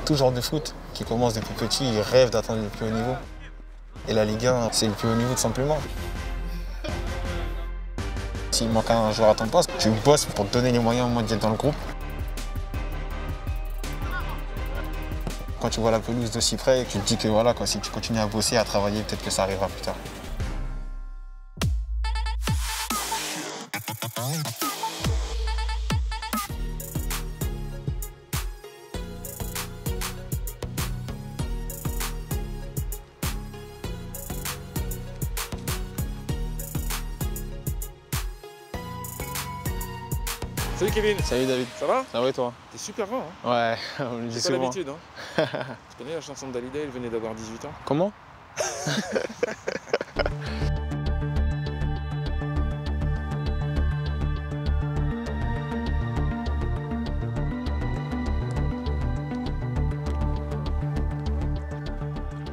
Tout genre de foot qui commence depuis petit, ils rêvent d'atteindre le plus haut niveau. Et la Ligue 1, c'est le plus haut niveau tout simplement. S'il manque un joueur à ton poste, tu bosses pour te donner les moyens au moins d'être dans le groupe. Quand tu vois la pelouse de si près, tu te dis que voilà, quoi, si tu continues à bosser, à travailler, peut-être que ça arrivera plus tard. Salut Kevin. Salut David. Ça va? Ça va et toi? T'es super grand, hein? Ouais, on le dit C'est pas souvent. l'habitude, hein? Tu connais la chanson de Dalida, il venait d'avoir 18 ans? Comment?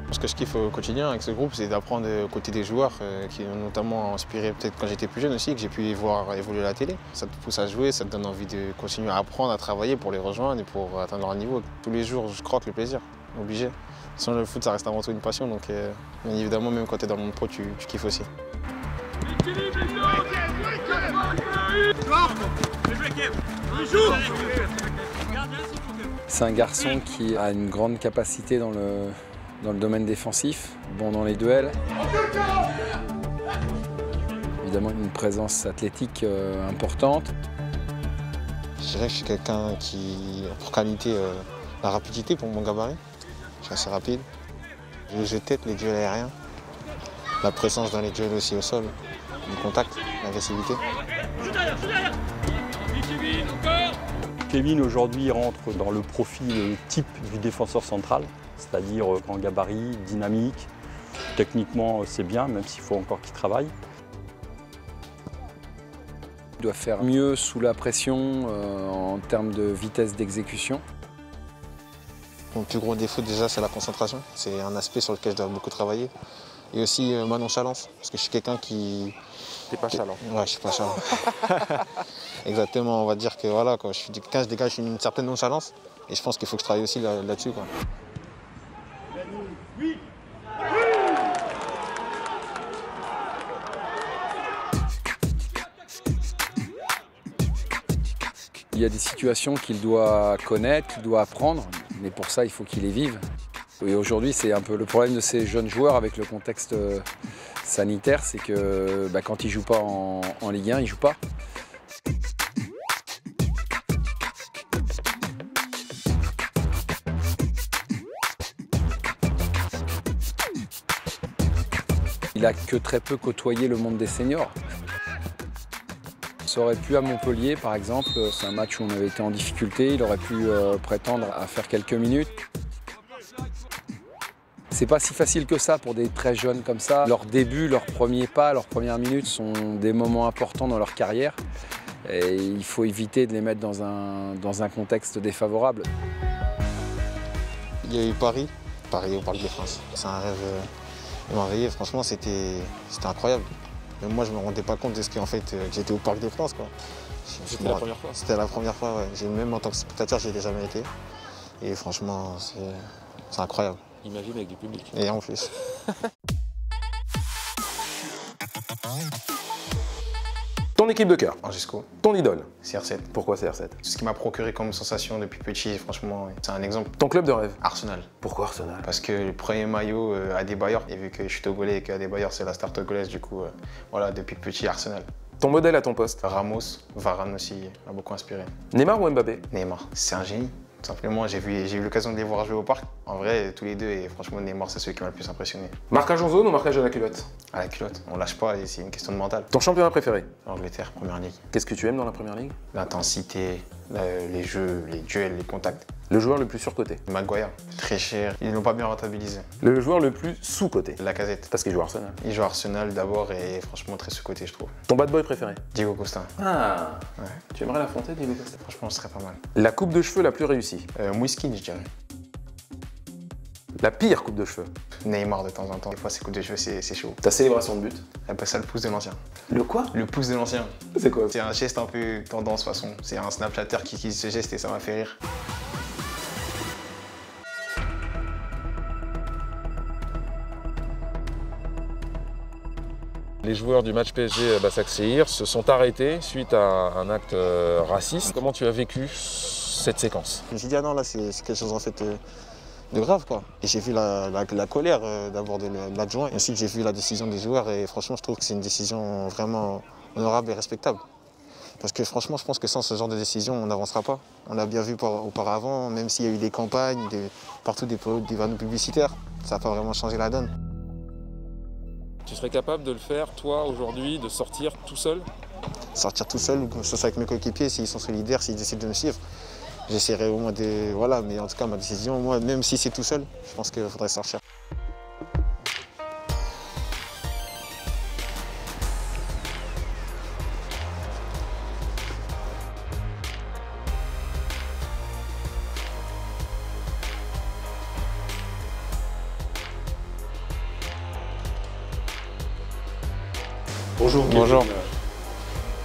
Ce que je kiffe au quotidien avec ce groupe, c'est d'apprendre aux côtés des joueurs qui ont notamment inspiré peut-être quand j'étais plus jeune aussi, que j'ai pu voir évoluer à la télé. Ça te pousse à jouer, ça te donne envie de continuer à apprendre, à travailler pour les rejoindre et pour atteindre leur niveau. Tous les jours, je croque le plaisir, obligé. Sinon, le foot, ça reste avant tout une passion, donc bien évidemment, même quand tu es dans le monde pro, tu kiffes aussi. C'est un garçon qui a une grande capacité dans le domaine défensif, bon dans les duels. Évidemment une présence athlétique importante. Je dirais que je suis quelqu'un qui a pour qualité la rapidité pour mon gabarit. Je suis assez rapide. Le jeu de tête, les duels aériens, la présence dans les duels aussi au sol, le contact, l'agressivité. Kevin aujourd'hui rentre dans le profil type du défenseur central, c'est-à-dire grand gabarit, dynamique. Techniquement c'est bien, même s'il faut encore qu'il travaille. Il doit faire mieux sous la pression en termes de vitesse d'exécution. Mon plus gros défaut déjà c'est la concentration. C'est un aspect sur lequel je dois beaucoup travailler. Et aussi ma nonchalance, parce que je suis quelqu'un qui... T'es pas chalant. Ouais, je suis pas chalant. Exactement, on va dire que voilà, quand je dégage une certaine nonchalance. Et je pense qu'il faut que je travaille aussi là-dessus. Il y a des situations qu'il doit connaître, qu'il doit apprendre, mais pour ça il faut qu'il les vive. Et aujourd'hui c'est un peu le problème de ces jeunes joueurs avec le contexte sanitaire, c'est que quand ils ne jouent pas en Ligue 1, ils ne jouent pas. Il n'a que très peu côtoyé le monde des seniors. Ça aurait pu à Montpellier, par exemple, c'est un match où on avait été en difficulté, il aurait pu prétendre à faire quelques minutes. C'est pas si facile que ça pour des très jeunes comme ça. Leurs débuts, leurs premiers pas, leurs premières minutes sont des moments importants dans leur carrière. Et il faut éviter de les mettre dans un contexte défavorable. Il y a eu Paris au Parc des Princes. C'est un rêve émerveillé, franchement c'était incroyable. Mais moi je me rendais pas compte de ce qu'en fait j'étais au Parc des Princes. C'était la première fois? C'était la première fois, ouais. Même en tant que spectateur, j'y étais jamais été. Et franchement, c'est incroyable. Imagine avec du public. Et en plus. Ton équipe de cœur, Jusqu'au ton idole. CR7. Pourquoi CR7? Ce qui m'a procuré comme sensation depuis petit, franchement, c'est un exemple. Ton club de rêve? Arsenal. Pourquoi Arsenal? Parce que le premier maillot Adebayor, et vu que je suis togolais et qu'Adebayor c'est la star togolaise, du coup, voilà, depuis petit, Arsenal. Ton modèle à ton poste? Ramos, Varane aussi m'a beaucoup inspiré. Neymar ou Mbappé? Neymar, c'est un génie. Tout simplement, j'ai eu l'occasion de les voir jouer au parc. En vrai, tous les deux, et franchement, Neymar, c'est celui qui m'a le plus impressionné. Marquage en zone ou marquage à la culotte? À la culotte, on lâche pas et c'est une question de mental. Ton championnat préféré? Angleterre, première ligue. Qu'est-ce que tu aimes dans la première ligue? L'intensité, les jeux, les duels, les contacts. Le joueur le plus surcoté? Maguire, très cher, ils l'ont pas bien rentabilisé. Le joueur le plus sous-coté? Lacazette. Parce qu'il joue à Arsenal. Il joue à Arsenal d'abord et franchement très sous-coté, je trouve. Ton bad boy préféré? Diego Costa. Ah, Ouais. tu aimerais l'affronter, Diego Costa? Franchement, ce serait pas mal. La coupe de cheveux la plus réussie? Mouiskin, je dirais. La pire coupe de cheveux? Neymar de temps en temps. Des fois, ses coups de cheveux, c'est chaud. Ta célébration de but? On appelle ça le pouce de l'ancien. Le quoi? Le pouce de l'ancien. C'est quoi? C'est un geste un peu tendance, de toute façon. C'est un Snapchatter qui utilise ce geste et ça m'a fait rire. Les joueurs du match PSG Basaksehir se sont arrêtés suite à un acte raciste. Comment tu as vécu cette séquence? Je me suis dit, ah non, là, c'est quelque chose en fait de grave, quoi. Et j'ai vu la colère d'abord de l'adjoint. Et ensuite, j'ai vu la décision des joueurs. Et franchement, je trouve que c'est une décision vraiment honorable et respectable. Parce que franchement, je pense que sans ce genre de décision, on n'avancera pas. On l'a bien vu auparavant, même s'il y a eu des campagnes, partout des panneaux publicitaires, ça n'a pas vraiment changé la donne. Tu serais capable de le faire, toi, aujourd'hui, de sortir tout seul? Sortir tout seul, que ce soit avec mes coéquipiers, s'ils sont solidaires, s'ils décident de me suivre, j'essaierai au moins de... Voilà, mais en tout cas, ma décision, moi, même si c'est tout seul, je pense qu'il faudrait sortir. Bonjour. Bonjour. Kevin.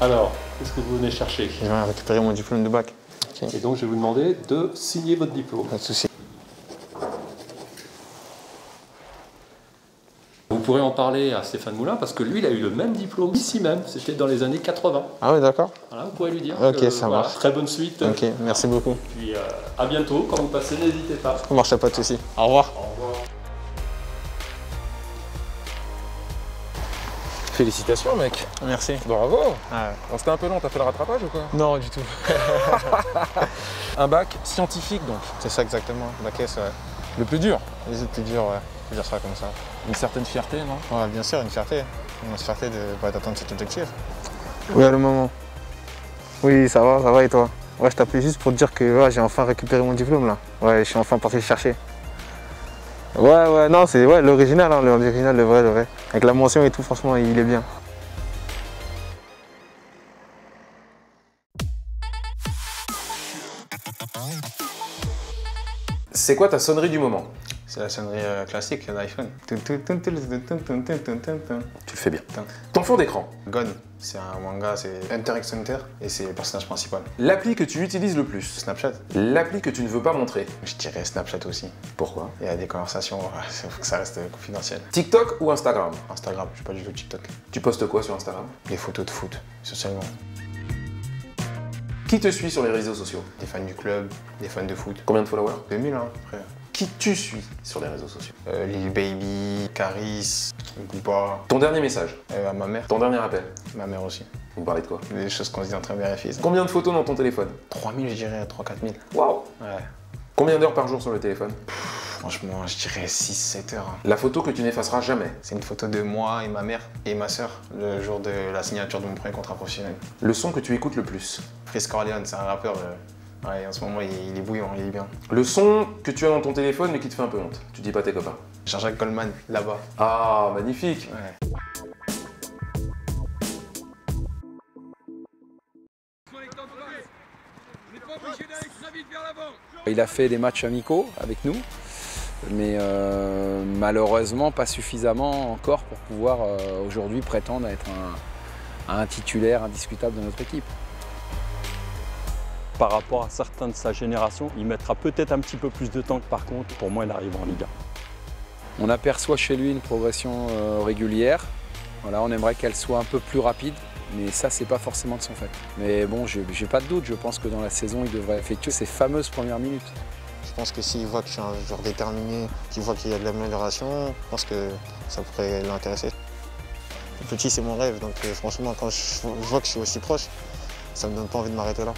Alors, qu'est-ce que vous venez chercher? Je viens récupérer mon diplôme de bac. Et donc, je vais vous demander de signer votre diplôme. Pas de souci. Vous pourrez en parler à Stéphane Moulin parce que lui, il a eu le même diplôme ici même. C'était dans les années 80. Ah oui, d'accord. Voilà, vous pourrez lui dire. Ok, que, ça voilà, marche. très bonne suite. Ok, merci beaucoup. Puis à bientôt. Quand vous passez, n'hésitez pas. Ça marche, pas de souci. Au revoir. Au revoir. Félicitations mec. Merci. Bravo. Ah, Bon, c'était un peu long, t'as fait le rattrapage ou quoi? non, du tout. Un bac scientifique donc. C'est ça exactement. Bac S, ouais. Le plus dur. Les autres plus durs, ouais. Je peux dire ça comme ça. Une certaine fierté, non? Ouais, bien sûr, une fierté. Une fierté d'atteindre cet objectif. Oui, à le moment. Oui, ça va et toi? Ouais, je t'appelais juste pour te dire que ouais, j'ai enfin récupéré mon diplôme là. Ouais, je suis enfin parti le chercher. Ouais, non, c'est ouais, l'original, hein, l'original, le vrai. Avec la mention et tout, franchement, il est bien. C'est quoi ta sonnerie du moment? C'est la sonnerie classique d'iPhone. Tu Tu le fais bien. Ton fond d'écran? Gon, c'est un manga, c'est Hunter x Hunter et c'est le personnage principal. L'appli que tu utilises le plus? Snapchat. L'appli que tu ne veux pas montrer? Je dirais Snapchat aussi. Pourquoi? Il y a des conversations, il faut que ça reste confidentiel. TikTok ou Instagram? Instagram, je suis pas du tout TikTok. Tu postes quoi sur Instagram? Les photos de foot, socialement. Qui te suit sur les réseaux sociaux? Des fans du club, des fans de foot. Combien de followers? 2000, hein, après. Qui tu suis sur les réseaux sociaux? Lil Baby, Caris, Booba. Ton dernier message? À ma mère. Ton dernier appel? Ma mère aussi. Vous parlez de quoi? Des choses qu'on se dit entre mère et fils. Combien de photos dans ton téléphone? 3000, je dirais, 3-4 000. Waouh! Ouais. Combien d'heures par jour sur le téléphone? Franchement, je dirais 6-7 heures. Hein. La photo que tu n'effaceras jamais? C'est une photo de moi et ma mère et ma soeur le jour de la signature de mon premier contrat professionnel. Le son que tu écoutes le plus? Chris Corleone, c'est un rappeur. Ouais, en ce moment, il est bouillant, il est bien. Le son que tu as dans ton téléphone mais qui te fait un peu honte? Tu dis pas à tes copains? Jean-Jacques Goldman, là-bas. Ah, magnifique! Ouais. Il a fait des matchs amicaux avec nous, mais malheureusement pas suffisamment encore pour pouvoir aujourd'hui prétendre être un titulaire indiscutable de notre équipe. Par rapport à certains de sa génération, il mettra peut-être un petit peu plus de temps que par contre, pour moi, il arrive en Ligue 1. On aperçoit chez lui une progression régulière. Voilà, on aimerait qu'elle soit un peu plus rapide, mais ça, c'est pas forcément de son fait. Mais bon, j'ai pas de doute, je pense que dans la saison, il devrait effectuer ces fameuses premières minutes. Je pense que s'il voit que je suis un joueur déterminé, qu'il voit qu'il y a de l'amélioration, je pense que ça pourrait l'intéresser. Le petit, c'est mon rêve, donc franchement, quand je vois que je suis aussi proche, ça me donne pas envie de m'arrêter là.